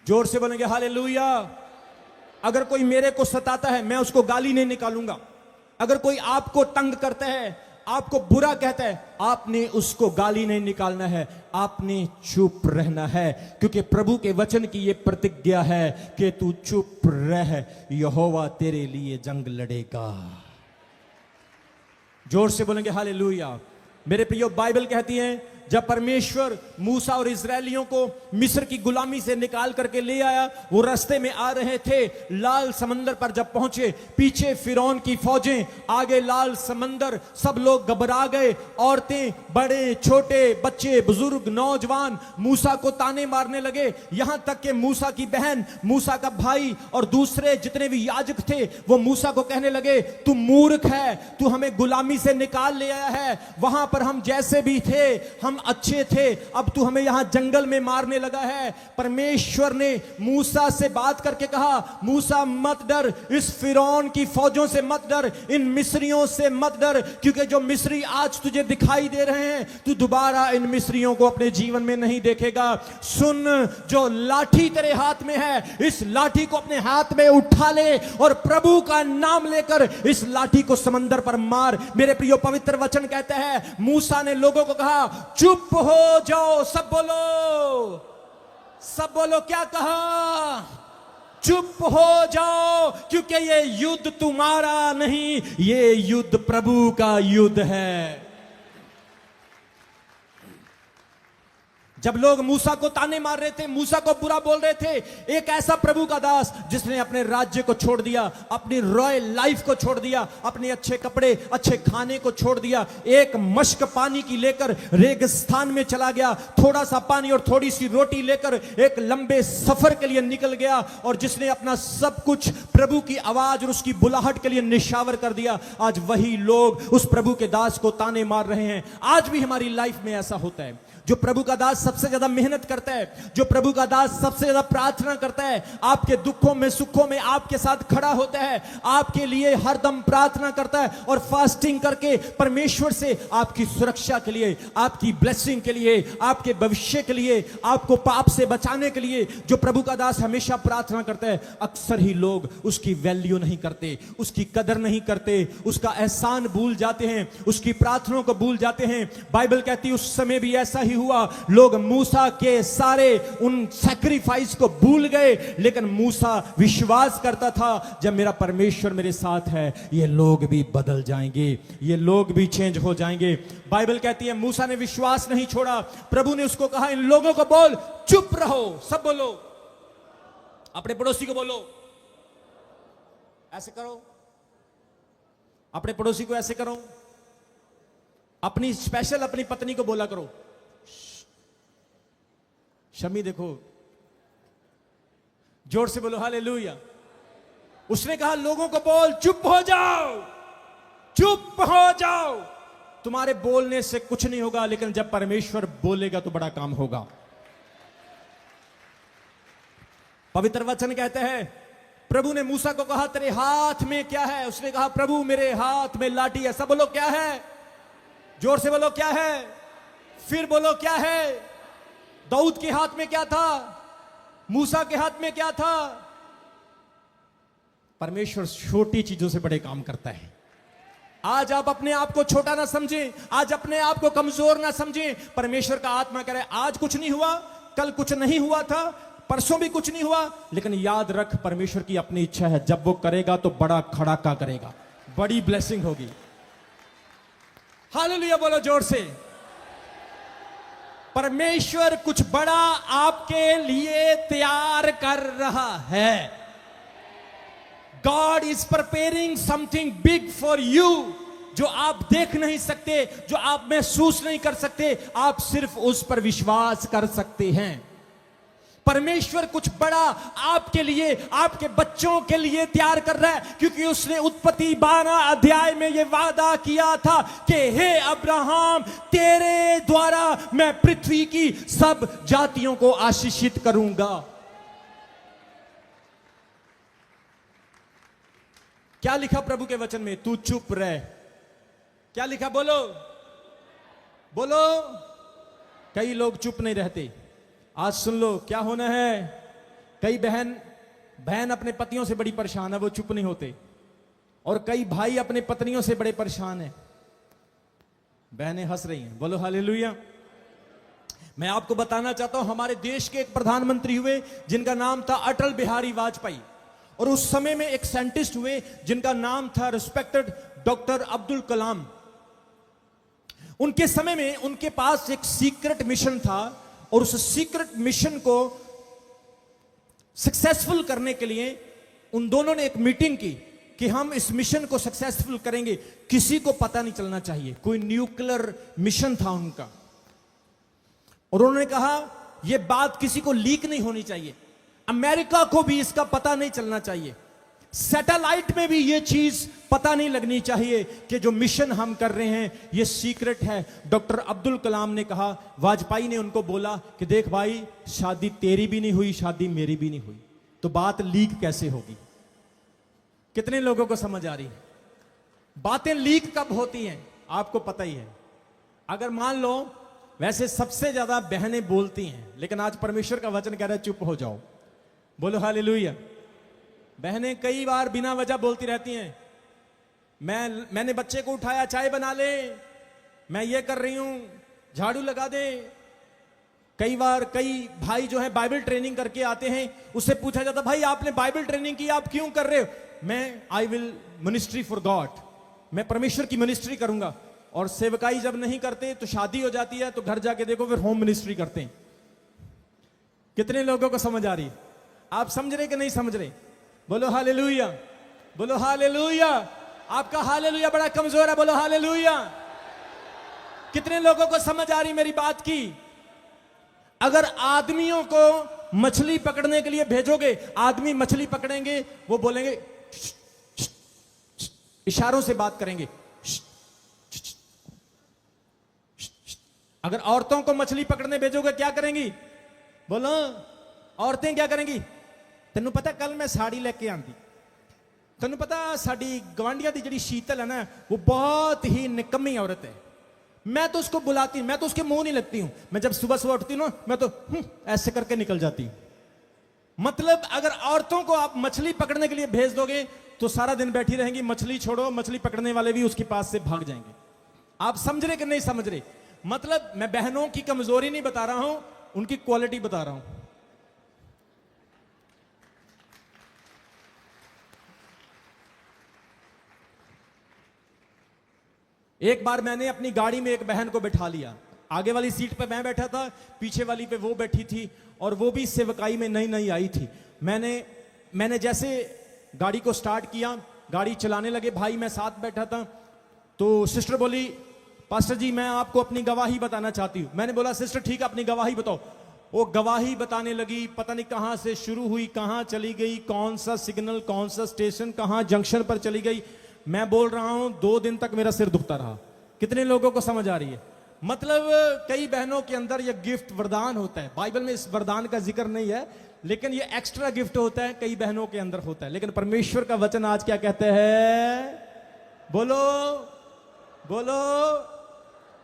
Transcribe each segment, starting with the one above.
जोर से बोलेंगे हालेलुया। अगर कोई मेरे को सताता है मैं उसको गाली नहीं निकालूंगा। अगर कोई आपको तंग करता है, आपको बुरा कहता है, आपने उसको गाली नहीं निकालना है, आपने चुप रहना है, क्योंकि प्रभु के वचन की यह प्रतिज्ञा है कि तू चुप रह, यहोवा तेरे लिए जंग लड़ेगा। जोर से बोलेंगे हालेलुया। मेरे प्रियो, बाइबल कहती है जब परमेश्वर मूसा और इजरायलियों को मिस्र की गुलामी से निकाल करके ले आया, वो रास्ते में आ रहे थे, लाल समंदर पर जब पहुंचे, पीछे फिरौन की फौजें, आगे लाल समंदर, सब लोग घबरा गए। औरतें, बड़े छोटे, बच्चे, बुजुर्ग, नौजवान मूसा को ताने मारने लगे। यहां तक कि मूसा की बहन, मूसा का भाई और दूसरे जितने भी याजक थे वो मूसा को कहने लगे, तू मूर्ख है, तू हमें गुलामी से निकाल ले आया है, वहां पर हम जैसे भी थे हम अच्छे थे, अब तू हमें यहां जंगल में मारने लगा है। परमेश्वर ने मूसा से बात करके कहा, मूसा मत डर, इस फिरौन की फौजों से मत डर, इन मिस्रियों से मत डर, क्योंकि जो मिस्री आज तुझे दिखाई दे रहे हैं तू दोबारा इन मिस्रियों को अपने जीवन में नहीं देखेगा। सुन, जो लाठी तेरे हाथ में है, इस लाठी को अपने हाथ में उठा ले और प्रभु का नाम लेकर इस लाठी को समंदर पर मार। मेरे प्रियो, पवित्र वचन कहता है मूसा ने लोगों को कहा, चुप हो जाओ। सब बोलो, सब बोलो, क्या कहा? चुप हो जाओ, क्योंकि ये युद्ध तुम्हारा नहीं, ये युद्ध प्रभु का युद्ध है। जब लोग मूसा को ताने मार रहे थे, मूसा को बुरा बोल रहे थे, एक ऐसा प्रभु का दास जिसने अपने राज्य को छोड़ दिया, अपनी रॉयल लाइफ को छोड़ दिया, अपने अच्छे कपड़े, अच्छे खाने को छोड़ दिया, एक मश्क पानी की लेकर रेगिस्तान में चला गया, थोड़ा सा पानी और थोड़ी सी रोटी लेकर एक लंबे सफर के लिए निकल गया, और जिसने अपना सब कुछ प्रभु की आवाज और उसकी बुलाहट के लिए निशावर कर दिया। आज वही लोग उस प्रभु के दास को ताने मार रहे हैं। आज भी हमारी लाइफ में ऐसा होता है। जो प्रभु का दास सबसे ज्यादा मेहनत करता है, जो प्रभु का दास सबसे ज्यादा प्रार्थना करता है, आपके दुखों में सुखों में आपके साथ खड़ा होता है, आपके लिए हरदम प्रार्थना करता है और फास्टिंग करके परमेश्वर से आपकी सुरक्षा के लिए, आपकी ब्लेसिंग के लिए, आपके भविष्य के लिए, आपको पाप से बचाने के लिए जो प्रभु का दास हमेशा प्रार्थना करता है, अक्सर ही लोग उसकी वैल्यू नहीं करते, उसकी कदर नहीं करते, उसका एहसान भूल जाते हैं, उसकी प्रार्थनाओं को भूल जाते हैं। बाइबल कहती है उस समय भी ऐसा हुआ, लोग मूसा के सारे उन सैक्रिफाइस को भूल गए, लेकिन मूसा विश्वास करता था, जब मेरा परमेश्वर मेरे साथ है ये लोग भी बदल जाएंगे, ये लोग भी चेंज हो जाएंगे। बाइबल कहती है मूसा ने विश्वास नहीं छोड़ा। प्रभु ने उसको कहा, इन लोगों को बोल चुप रहो। सब बोलो, अपने पड़ोसी को बोलो, ऐसे करो, अपने पड़ोसी को ऐसे करो, अपनी स्पेशल अपनी पत्नी को बोला करो, शमी देखो, जोर से बोलो हालेलुया। उसने कहा लोगों को बोल चुप हो जाओ, चुप हो जाओ। तुम्हारे बोलने से कुछ नहीं होगा, लेकिन जब परमेश्वर बोलेगा तो बड़ा काम होगा। पवित्र वचन कहते हैं प्रभु ने मूसा को कहा तेरे हाथ में क्या है? उसने कहा प्रभु मेरे हाथ में लाठी है। सब बोलो क्या है? जोर से बोलो क्या है? फिर बोलो क्या है? दाऊद के हाथ में क्या था? मूसा के हाथ में क्या था? परमेश्वर छोटी चीजों से बड़े काम करता है। आज आप अपने आप को छोटा ना समझें, आज अपने आप को कमजोर ना समझें। परमेश्वर का आत्मा कह रहा है आज कुछ नहीं हुआ, कल कुछ नहीं हुआ था, परसों भी कुछ नहीं हुआ, लेकिन याद रख परमेश्वर की अपनी इच्छा है, जब वो करेगा तो बड़ा खड़ाका करेगा, बड़ी ब्लेसिंग होगी। हालेलुया बोलो जोर से। परमेश्वर कुछ बड़ा आपके लिए तैयार कर रहा है। God is preparing something big for you, जो आप देख नहीं सकते, जो आप महसूस नहीं कर सकते, आप सिर्फ उस पर विश्वास कर सकते हैं। परमेश्वर कुछ बड़ा आपके लिए, आपके बच्चों के लिए तैयार कर रहा है, क्योंकि उसने उत्पत्ति 12 अध्याय में यह वादा किया था कि हे अब्राहम, तेरे द्वारा मैं पृथ्वी की सब जातियों को आशीषित करूंगा। क्या लिखा प्रभु के वचन में? तू चुप रह। क्या लिखा? बोलो बोलो। कई लोग चुप नहीं रहते। आज सुन लो क्या होना है। कई बहन अपने पतियों से बड़ी परेशान है, वो चुप नहीं होते, और कई भाई अपने पत्नियों से बड़े परेशान हैं। बहनें हंस रही हैं, बोलो हालेलुया। मैं आपको बताना चाहता हूं, हमारे देश के एक प्रधानमंत्री हुए जिनका नाम था अटल बिहारी वाजपेयी, और उस समय में एक साइंटिस्ट हुए जिनका नाम था रिस्पेक्टेड डॉक्टर अब्दुल कलाम। उनके समय में उनके पास एक सीक्रेट मिशन था, और उस सीक्रेट मिशन को सक्सेसफुल करने के लिए उन दोनों ने एक मीटिंग की कि हम इस मिशन को सक्सेसफुल करेंगे, किसी को पता नहीं चलना चाहिए। कोई न्यूक्लियर मिशन था उनका, और उन्होंने कहा यह बात किसी को लीक नहीं होनी चाहिए, अमेरिका को भी इसका पता नहीं चलना चाहिए, सैटेलाइट में भी यह चीज पता नहीं लगनी चाहिए कि जो मिशन हम कर रहे हैं यह सीक्रेट है। डॉक्टर अब्दुल कलाम ने कहा, वाजपेयी ने उनको बोला कि देख भाई, शादी तेरी भी नहीं हुई, शादी मेरी भी नहीं हुई, तो बात लीक कैसे होगी? कितने लोगों को समझ आ रही है? बातें लीक कब होती हैं आपको पता ही है। अगर मान लो, वैसे सबसे ज्यादा बहनें बोलती हैं, लेकिन आज परमेश्वर का वचन कह रहा है चुप हो जाओ, बोलो हालेलुया। बहनें कई बार बिना वजह बोलती रहती हैं, मैंने बच्चे को उठाया, चाय बना ले, मैं ये कर रही हूं, झाड़ू लगा दे। कई बार कई भाई जो है बाइबल ट्रेनिंग करके आते हैं, उससे पूछा जाता भाई आपने बाइबल ट्रेनिंग की, आप क्यों कर रहे हो? मैं I will ministry for God, मैं परमेश्वर की मिनिस्ट्री करूंगा। और सेवकाई जब नहीं करते तो शादी हो जाती है, तो घर जाके देखो फिर होम मिनिस्ट्री करते हैं। कितने लोगों को समझ आ रही? आप समझ रहे कि नहीं समझ रहे? बोलो हालेलुया, बोलो हालेलुया। आपका हालेलुया बड़ा कमजोर है, बोलो हालेलुया। कितने लोगों को समझ आ रही मेरी बात की? अगर आदमियों को मछली पकड़ने के लिए भेजोगे, आदमी मछली पकड़ेंगे, वो बोलेंगे, इशारों से बात करेंगे। अगर औरतों को मछली पकड़ने भेजोगे क्या करेंगी? बोलो, औरतें क्या करेंगी? तेनू पता कल मैं साड़ी लेके आंदी, तेनू पता साड़ी गवांडिया दी जड़ी शीतल है ना, वो बहुत ही निकम्मी औरत है, मैं तो उसको बुलाती, मैं तो उसके मुंह नहीं लगती हूं, मैं जब सुबह सुबह उठती हूं ना, मैं तो ऐसे करके निकल जाती हूं। मतलब अगर औरतों को आप मछली पकड़ने के लिए भेज दोगे तो सारा दिन बैठी रहेंगी, मछली छोड़ो, मछली पकड़ने वाले भी उसके पास से भाग जाएंगे। आप समझ रहे कि नहीं समझ रहे? मतलब मैं बहनों की कमजोरी नहीं बता रहा हूं, उनकी क्वालिटी बता रहा हूं। एक बार मैंने अपनी गाड़ी में एक बहन को बैठा लिया, आगे वाली सीट पे मैं बैठा था, पीछे वाली पे वो बैठी थी, और वो भी सेवकाई में नई नई आई थी। मैंने जैसे गाड़ी को स्टार्ट किया, गाड़ी चलाने लगे, भाई मैं साथ बैठा था, तो सिस्टर बोली, पास्टर जी मैं आपको अपनी गवाही बताना चाहती हूँ। मैंने बोला सिस्टर ठीक है, अपनी गवाही बताओ। वो गवाही बताने लगी, पता नहीं कहां से शुरू हुई, कहां चली गई, कौन सा सिग्नल, कौन सा स्टेशन, कहां जंक्शन पर चली गई। मैं बोल रहा हूं 2 दिन तक मेरा सिर दुखता रहा। कितने लोगों को समझ आ रही है? मतलब कई बहनों के अंदर यह गिफ्ट वरदान होता है, बाइबल में इस वरदान का जिक्र नहीं है, लेकिन यह एक्स्ट्रा गिफ्ट होता है, कई बहनों के अंदर होता है। लेकिन परमेश्वर का वचन आज क्या कहते हैं? बोलो बोलो।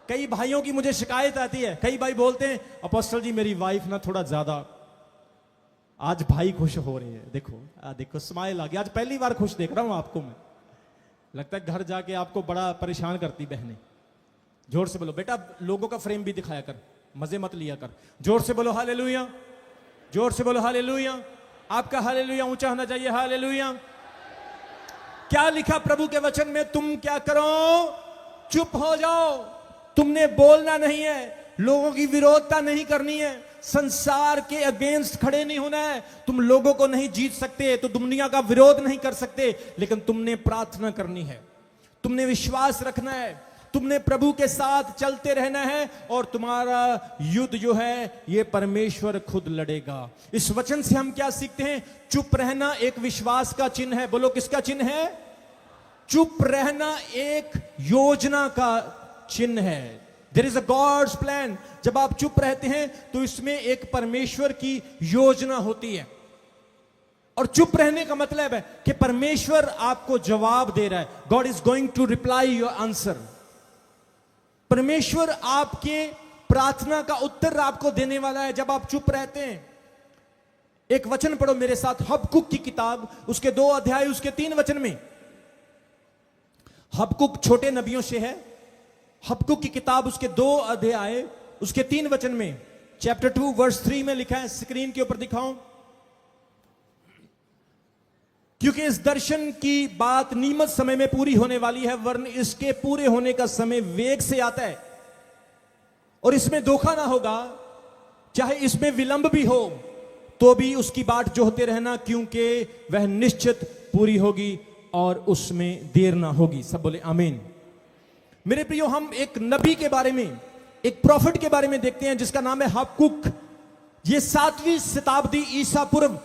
कई भाइयों की मुझे शिकायत आती है, कई भाई बोलते हैं अपोस्टल जी मेरी वाइफ ना थोड़ा ज्यादा, आज भाई खुश हो रहे हैं, देखो देखो स्माइल आ गई, आज पहली बार खुश देख रहा हूं आपको मैं। लगता है घर जाके आपको बड़ा परेशान करती बहनें। जोर से बोलो बेटा, लोगों का फ्रेम भी दिखाया कर, मजे मत लिया कर। जोर से बोलो हालेलुया, जोर से बोलो हालेलुया। आपका हालेलुया ऊंचा होना चाहिए, हालेलुया। क्या लिखा प्रभु के वचन में? तुम क्या करो? चुप हो जाओ। तुमने बोलना नहीं है, लोगों की विरोधता नहीं करनी है, संसार के अगेंस्ट खड़े नहीं होना है। तुम लोगों को नहीं जीत सकते तो दुनिया का विरोध नहीं कर सकते, लेकिन तुमने प्रार्थना करनी है, तुमने विश्वास रखना है, तुमने प्रभु के साथ चलते रहना है, और तुम्हारा युद्ध जो है ये परमेश्वर खुद लड़ेगा। इस वचन से हम क्या सीखते हैं? चुप रहना एक विश्वास का चिन्ह है। बोलो किसका चिन्ह है? चुप रहना एक योजना का चिन्ह है। There is a God's plan. जब आप चुप रहते हैं तो इसमें एक परमेश्वर की योजना होती है, और चुप रहने का मतलब है कि परमेश्वर आपको जवाब दे रहा है। God is going to reply your answer. परमेश्वर आपके प्रार्थना का उत्तर आपको देने वाला है जब आप चुप रहते हैं। एक वचन पढ़ो मेरे साथ, हबकुक की किताब, उसके 2 अध्याय, उसके 3 वचन में। हबकुक छोटे नबियों से है। हबकुक की किताब, उसके 2 अध्याय, उसके 3 वचन में, चैप्टर 2 वर्स 3 में लिखा है, स्क्रीन के ऊपर दिखाऊं। क्योंकि इस दर्शन की बात नियमित समय में पूरी होने वाली है, वरन इसके पूरे होने का समय वेग से आता है, और इसमें धोखा ना होगा। चाहे इसमें विलंब भी हो तो भी उसकी बाट जोहते रहना, क्योंकि वह निश्चित पूरी होगी और उसमें देर ना होगी। सब बोले आमीन। मेरे प्रियो, हम एक नबी के बारे में, एक प्रॉफिट के बारे में देखते हैं जिसका नाम है हबकुक। ये 7वीं शताब्दी ईसा पूर्व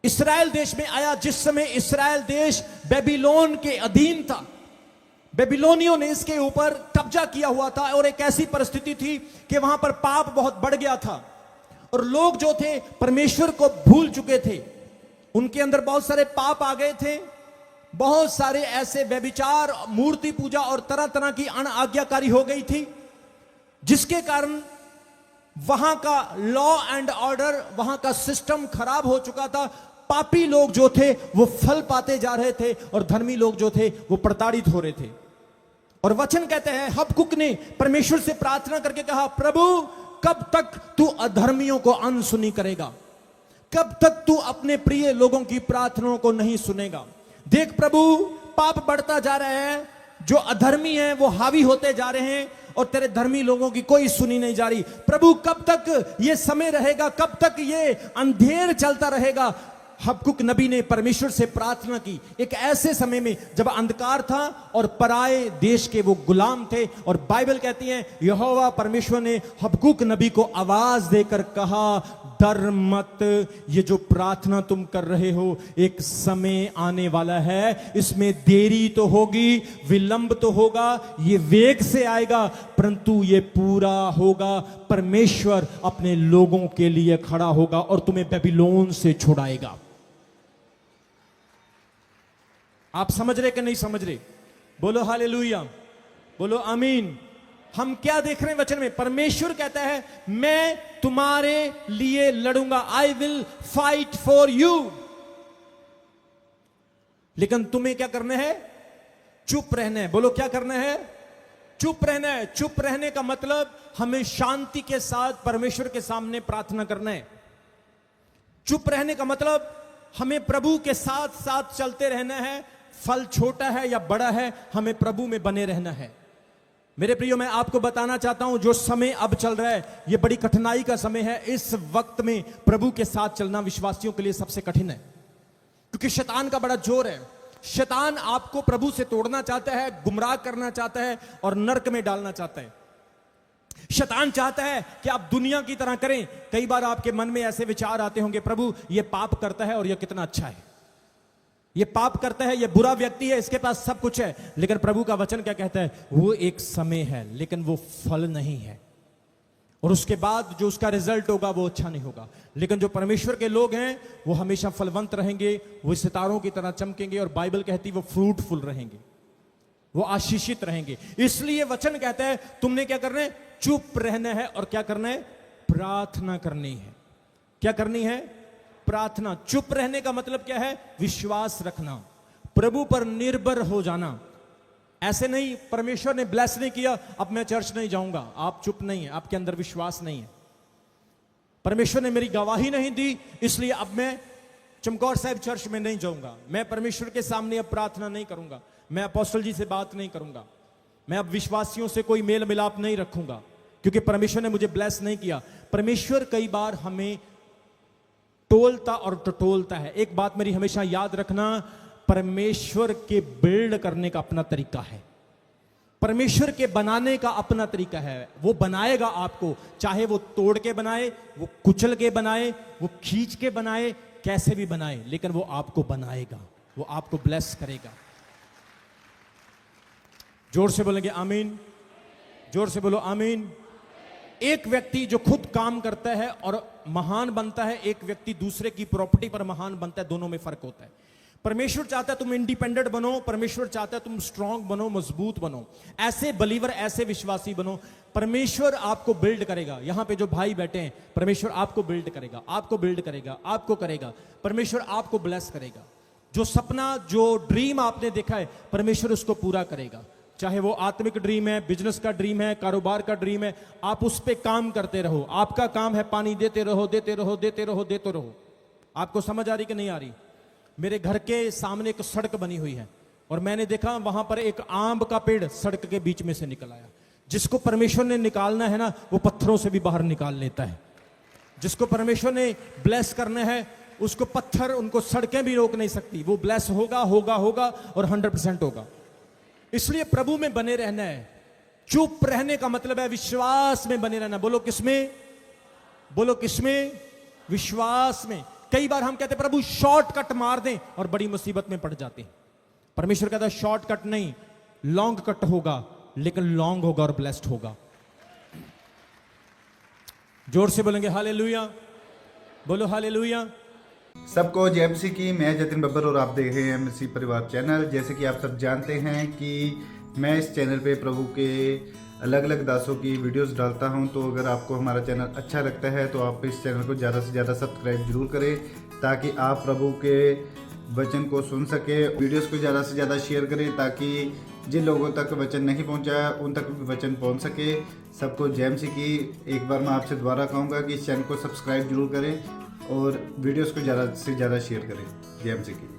इस्राएल देश में आया, जिस समय इस्राएल देश बेबीलोन के अधीन था। बेबीलोनियों ने इसके ऊपर कब्जा किया हुआ था, और एक ऐसी परिस्थिति थी कि वहां पर पाप बहुत बढ़ गया था, और लोग जो थे परमेश्वर को भूल चुके थे। उनके अंदर बहुत सारे पाप आ गए थे, बहुत सारे ऐसे व्यभिचार, मूर्ति पूजा और तरह तरह की अनआज्ञाकारी हो गई थी, जिसके कारण वहां का लॉ एंड ऑर्डर, वहां का सिस्टम खराब हो चुका था। पापी लोग जो थे वो फल पाते जा रहे थे, और धर्मी लोग जो थे वो प्रताड़ित हो रहे थे। और वचन कहते हैं, हबकुक ने परमेश्वर से प्रार्थना करके कहा, प्रभु कब तक तू अधर्मियों को अनसुनी करेगा? कब तक तू अपने प्रिय लोगों की प्रार्थनाओं को नहीं सुनेगा? देख प्रभु, पाप बढ़ता जा रहा है, जो अधर्मी हैं वो हावी होते जा रहे हैं, और तेरे धर्मी लोगों की कोई सुनी नहीं जा रही। प्रभु कब तक ये समय रहेगा? कब तक ये अंधेर चलता रहेगा? हबकुक नबी ने परमेश्वर से प्रार्थना की एक ऐसे समय में जब अंधकार था और पराए देश के वो गुलाम थे। और बाइबल कहती है, यहोवा परमेश्वर ने हबकुक नबी को आवाज देकर कहा, डर मत, ये जो प्रार्थना तुम कर रहे हो, एक समय आने वाला है, इसमें देरी तो होगी, विलंब तो होगा, ये वेग से आएगा, परंतु ये पूरा होगा। परमेश्वर अपने लोगों के लिए खड़ा होगा और तुम्हें बेबीलोन से छुड़ाएगा। आप समझ रहे कि नहीं समझ रहे? बोलो हालेलुया, बोलो आमीन। हम क्या देख रहे हैं वचन में? परमेश्वर कहता है, मैं तुम्हारे लिए लड़ूंगा, I will fight for you. लेकिन तुम्हें क्या करना है? चुप रहना है। बोलो क्या करना है? चुप रहना है। चुप रहने का मतलब हमें शांति के साथ परमेश्वर के सामने प्रार्थना करना है। चुप रहने का मतलब हमें प्रभु के साथ साथ चलते रहना है। फल छोटा है या बड़ा है, हमें प्रभु में बने रहना है। मेरे प्रियो, मैं आपको बताना चाहता हूं, जो समय अब चल रहा है यह बड़ी कठिनाई का समय है। इस वक्त में प्रभु के साथ चलना विश्वासियों के लिए सबसे कठिन है, क्योंकि शैतान का बड़ा जोर है। शैतान आपको प्रभु से तोड़ना चाहता है, गुमराह करना चाहता है और नरक में डालना चाहता है। शैतान चाहता है कि आप दुनिया की तरह करें। कई बार आपके मन में ऐसे विचार आते होंगे, प्रभु ये पाप करता है और ये कितना अच्छा है, ये पाप करता है, ये बुरा व्यक्ति है, इसके पास सब कुछ है। लेकिन प्रभु का वचन क्या कहता है? वो एक समय है, लेकिन वो फल नहीं है, और उसके बाद जो उसका रिजल्ट होगा वो अच्छा नहीं होगा। लेकिन जो परमेश्वर के लोग हैं वो हमेशा फलवंत रहेंगे, वो सितारों की तरह चमकेंगे, और बाइबल कहती है वो फ्रूटफुल रहेंगे, वो आशीषित रहेंगे। इसलिए वचन कहता है तुमने क्या करना है? चुप रहना है। और क्या करना है? प्रार्थना करनी है। क्या करनी है? प्रार्थना। चुप रहने का मतलब क्या है? विश्वास रखना, प्रभु पर निर्भर हो जाना। ऐसे नहीं, परमेश्वर ने ब्लेस नहीं किया अब मैं चर्च नहीं जाऊंगा, आप चुप नहीं है, आपके अंदर विश्वास नहीं है। परमेश्वर ने मेरी गवाही नहीं दी, इसलिए अब मैं चमकौर साहिब चर्च में नहीं जाऊंगा, मैं परमेश्वर के सामने अब प्रार्थना नहीं करूंगा, मैं अपोस्टल जी से बात नहीं करूंगा, मैं अब विश्वासियों से कोई मेल मिलाप नहीं रखूंगा, क्योंकि परमेश्वर ने मुझे ब्लेस नहीं किया। परमेश्वर कई बार हमें टोलता और टटोलता है। एक बात मेरी हमेशा याद रखना, परमेश्वर के बिल्ड करने का अपना तरीका है, परमेश्वर के बनाने का अपना तरीका है। वो बनाएगा आपको, चाहे वो तोड़ के बनाए, वो कुचल के बनाए, वो खींच के बनाए, कैसे भी बनाए, लेकिन वो आपको बनाएगा, वो आपको ब्लेस करेगा। जोर से बोलेंगे आमीन, जोर से बोलो आमीन। एक व्यक्ति जो खुद काम करता है और महान बनता है, एक व्यक्ति दूसरे की प्रॉपर्टी पर महान बनता है, दोनों में फर्क होता है। परमेश्वर चाहता है तुम इंडिपेंडेंट बनो, परमेश्वर चाहता है तुम स्ट्रांग बनो, मजबूत बनो, ऐसे बलीवर, ऐसे विश्वासी बनो। परमेश्वर आपको बिल्ड करेगा। यहां पे जो भाई बैठे हैं, परमेश्वर आपको बिल्ड करेगा, आपको बिल्ड करेगा, आपको करेगा। परमेश्वर आपको ब्लेस करेगा। जो सपना, जो ड्रीम आपने देखा है, परमेश्वर उसको पूरा करेगा। चाहे वो आत्मिक ड्रीम है, बिजनेस का ड्रीम है, कारोबार का ड्रीम है, आप उस पर काम करते रहो। आपका काम है पानी देते रहो, देते रहो, देते रहो, देते रहो। आपको समझ आ रही कि नहीं आ रही? मेरे घर के सामने एक सड़क बनी हुई है और मैंने देखा वहां पर एक आम का पेड़ सड़क के बीच में से निकल आया। जिसको परमेश्वर ने निकालना है ना, वो पत्थरों से भी बाहर निकाल लेता है। जिसको परमेश्वर ने ब्लेस करना है, उसको पत्थर, उनको सड़कें भी रोक नहीं सकती। वो ब्लेस होगा, होगा, होगा और 100% होगा। इसलिए प्रभु में बने रहना है। चुप रहने का मतलब है विश्वास में बने रहना। बोलो किसमें? बोलो किसमें? विश्वास में। कई बार हम कहते हैं प्रभु शॉर्टकट मार दें और बड़ी मुसीबत में पड़ जाते हैं। परमेश्वर कहता है शॉर्टकट नहीं, लॉन्ग कट होगा, लेकिन लॉन्ग होगा और ब्लेस्ड होगा। जोर से बोलेंगे हालेलुया। बोलो हालेलुया। सबको जय मसीह की। मैं जतिन बब्बर और आप देख रहे हैं मसीह परिवार चैनल। जैसे कि आप सब जानते हैं कि मैं इस चैनल पे प्रभु के अलग अलग दासों की वीडियोस डालता हूं। तो अगर आपको हमारा चैनल अच्छा लगता है तो आप इस चैनल को ज़्यादा से ज़्यादा सब्सक्राइब जरूर करें, ताकि आप प्रभु के वचन को सुन सके। वीडियोस को ज़्यादा से ज़्यादा शेयर करें, ताकि जिन लोगों तक वचन नहीं पहुंचा उन तक भी वचन पहुंच सके। सबको जय मसीह की। एक बार मैं आपसे दोबारा कहूँगा कि इस चैनल को सब्सक्राइब जरूर करें और वीडियोस को ज़्यादा से ज़्यादा शेयर करें। जय मसीह की।